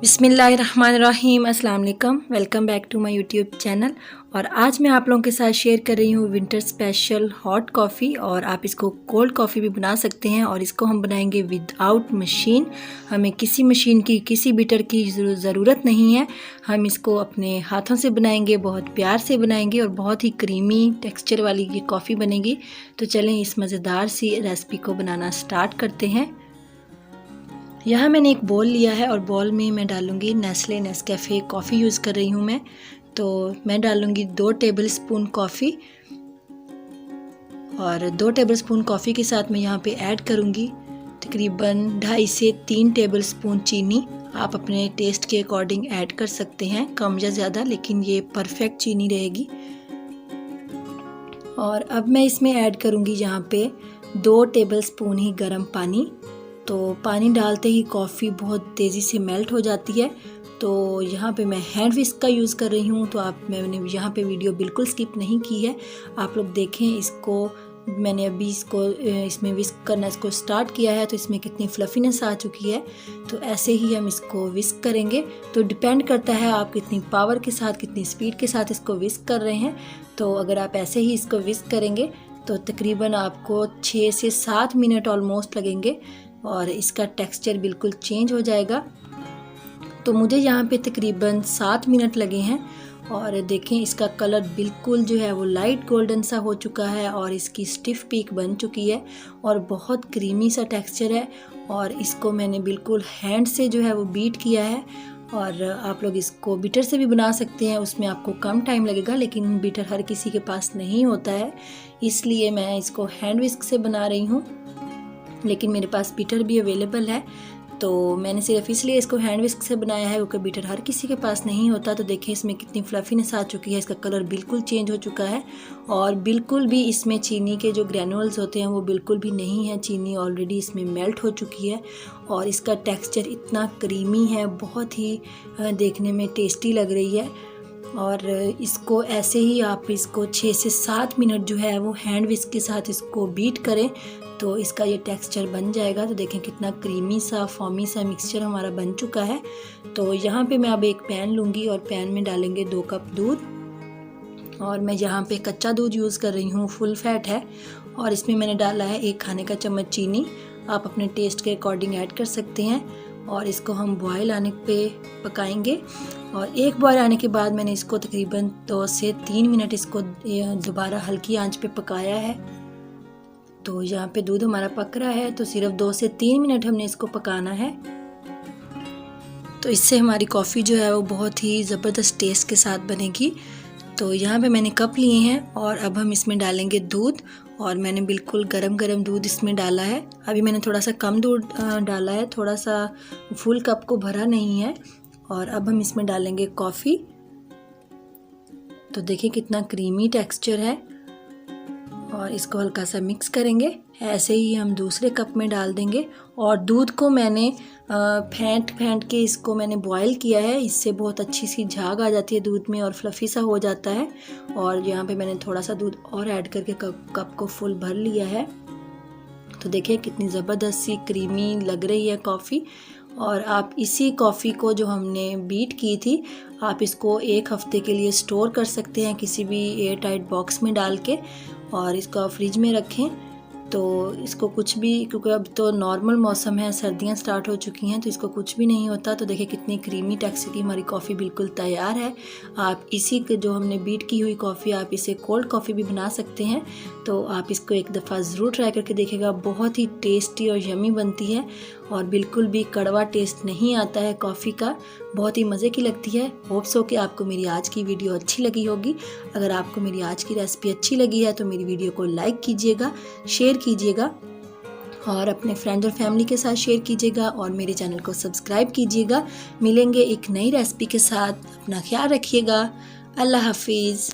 बिस्मिल्लाहिर्रहमानिर्रहीम, अस्सलाम वालेकुम। Welcome back to my YouTube channel. और आज मैं आप लोगों के साथ शेयर कर रही हूँ विंटर स्पेशल हॉट कॉफ़ी। और आप इसको कोल्ड कॉफ़ी भी बना सकते हैं और इसको हम बनाएंगे विदाउट मशीन। हमें किसी मशीन की, किसी बीटर की ज़रूरत नहीं है। हम इसको अपने हाथों से बनाएंगे, बहुत प्यार से बनाएंगे और बहुत ही क्रीमी टेक्सचर वाली ये कॉफ़ी बनेगी। तो चलें इस मज़ेदार सी रेसिपी को बनाना स्टार्ट करते हैं। यहाँ मैंने एक बॉल लिया है और बॉल में मैं डालूँगी नेस्ले नेस्कैफ़े कॉफ़ी यूज़ कर रही हूँ मैं। तो मैं डालूँगी 2 टेबलस्पून कॉफ़ी और 2 टेबलस्पून कॉफ़ी के साथ मैं यहाँ पे ऐड करूँगी तकरीबन 2.5 से 3 टेबलस्पून चीनी। आप अपने टेस्ट के अकॉर्डिंग ऐड कर सकते हैं, कम या ज़्यादा, लेकिन ये परफेक्ट चीनी रहेगी। और अब मैं इसमें ऐड करूँगी यहाँ पे 2 टेबलस्पून ही गर्म पानी। तो पानी डालते ही कॉफ़ी बहुत तेज़ी से मेल्ट हो जाती है। तो यहाँ पे मैं हैंड विस्क का यूज़ कर रही हूँ। तो मैंने यहाँ पे वीडियो बिल्कुल स्किप नहीं की है, आप लोग देखें इसको। मैंने अभी इसमें विस्क करना इसको स्टार्ट किया है तो इसमें कितनी फ्लफीनेस आ चुकी है। तो ऐसे ही हम इसको विस्क करेंगे। तो डिपेंड करता है आप कितनी पावर के साथ, कितनी स्पीड के साथ इसको विस्क कर रहे हैं। तो अगर आप ऐसे ही इसको विस्क करेंगे तो तकरीबन आपको 6 से 7 मिनट ऑलमोस्ट लगेंगे और इसका टेक्सचर बिल्कुल चेंज हो जाएगा। तो मुझे यहाँ पे तकरीबन 7 मिनट लगे हैं। और देखें इसका कलर बिल्कुल जो है वो लाइट गोल्डन सा हो चुका है और इसकी स्टिफ पीक बन चुकी है और बहुत क्रीमी सा टेक्सचर है। और इसको मैंने बिल्कुल हैंड से जो है वो बीट किया है। और आप लोग इसको बीटर से भी बना सकते हैं, उसमें आपको कम टाइम लगेगा, लेकिन बीटर हर किसी के पास नहीं होता है, इसलिए मैं इसको हैंड विस्क से बना रही हूँ। लेकिन मेरे पास बीटर भी अवेलेबल है, तो मैंने सिर्फ इसलिए इसको हैंड विस्क से बनाया है क्योंकि बीटर हर किसी के पास नहीं होता। तो देखें इसमें कितनी फ्लफीनेस आ चुकी है, इसका कलर बिल्कुल चेंज हो चुका है और बिल्कुल भी इसमें चीनी के जो ग्रैनुअल्स होते हैं वो बिल्कुल भी नहीं है। चीनी ऑलरेडी इसमें मेल्ट हो चुकी है और इसका टेक्सचर इतना क्रीमी है, बहुत ही देखने में टेस्टी लग रही है। और इसको ऐसे ही आप इसको 6 से 7 मिनट जो है वो हैंड विस्क के साथ इसको बीट करें तो इसका ये टेक्सचर बन जाएगा। तो देखें कितना क्रीमी सा फॉमी सा मिक्सचर हमारा बन चुका है। तो यहाँ पे मैं अब एक पैन लूँगी और पैन में डालेंगे 2 कप दूध। और मैं यहाँ पे कच्चा दूध यूज़ कर रही हूँ, फुल फैट है। और इसमें मैंने डाला है 1 खाने का चम्मच चीनी, आप अपने टेस्ट के अकॉर्डिंग ऐड कर सकते हैं। और इसको हम बॉयल आने पे पकाएंगे। और एक बॉयल आने के बाद मैंने इसको तकरीबन 2 से 3 मिनट इसको दोबारा हल्की आंच पे पकाया है। तो यहाँ पे दूध हमारा पक रहा है, तो सिर्फ 2 से 3 मिनट हमने इसको पकाना है। तो इससे हमारी कॉफ़ी जो है वो बहुत ही ज़बरदस्त टेस्ट के साथ बनेगी। तो यहाँ पे मैंने कप लिए हैं और अब हम इसमें डालेंगे दूध। और मैंने बिल्कुल गरम गरम दूध इसमें डाला है। अभी मैंने थोड़ा सा कम दूध डाला है, थोड़ा सा फुल कप को भरा नहीं है। और अब हम इसमें डालेंगे कॉफ़ी। तो देखिए कितना क्रीमी टेक्सचर है और इसको हल्का सा मिक्स करेंगे। ऐसे ही हम दूसरे कप में डाल देंगे। और दूध को मैंने फेंट के इसको मैंने बॉयल किया है, इससे बहुत अच्छी सी झाग आ जाती है दूध में और फ्लफ़ी सा हो जाता है। और यहाँ पे मैंने थोड़ा सा दूध और ऐड करके कप को फुल भर लिया है। तो देखिए कितनी ज़बरदस्त सी क्रीमी लग रही है कॉफ़ी। और आप इसी कॉफ़ी को जो हमने बीट की थी, आप इसको 1 हफ़्ते के लिए स्टोर कर सकते हैं किसी भी एयर टाइट बॉक्स में डाल के, और इसको आप फ्रिज में रखें। तो इसको कुछ भी, क्योंकि अब तो नॉर्मल मौसम है, सर्दियां स्टार्ट हो चुकी हैं, तो इसको कुछ भी नहीं होता। तो देखिए कितनी क्रीमी टेक्सचर की हमारी कॉफ़ी बिल्कुल तैयार है। आप इसी जो हमने बीट की हुई कॉफ़ी, आप इसे कोल्ड कॉफ़ी भी बना सकते हैं। तो आप इसको एक दफ़ा ज़रूर ट्राई करके देखिएगा, बहुत ही टेस्टी और यमी बनती है और बिल्कुल भी कड़वा टेस्ट नहीं आता है कॉफ़ी का, बहुत ही मज़े की लगती है। होप्स हो कि आपको मेरी आज की वीडियो अच्छी लगी होगी। अगर आपको मेरी आज की रेसिपी अच्छी लगी है तो मेरी वीडियो को लाइक कीजिएगा, शेयर कीजिएगा और अपने फ्रेंड और फैमिली के साथ शेयर कीजिएगा और मेरे चैनल को सब्सक्राइब कीजिएगा। मिलेंगे एक नई रेसिपी के साथ, अपना ख्याल रखिएगा। अल्लाह हाफिज़।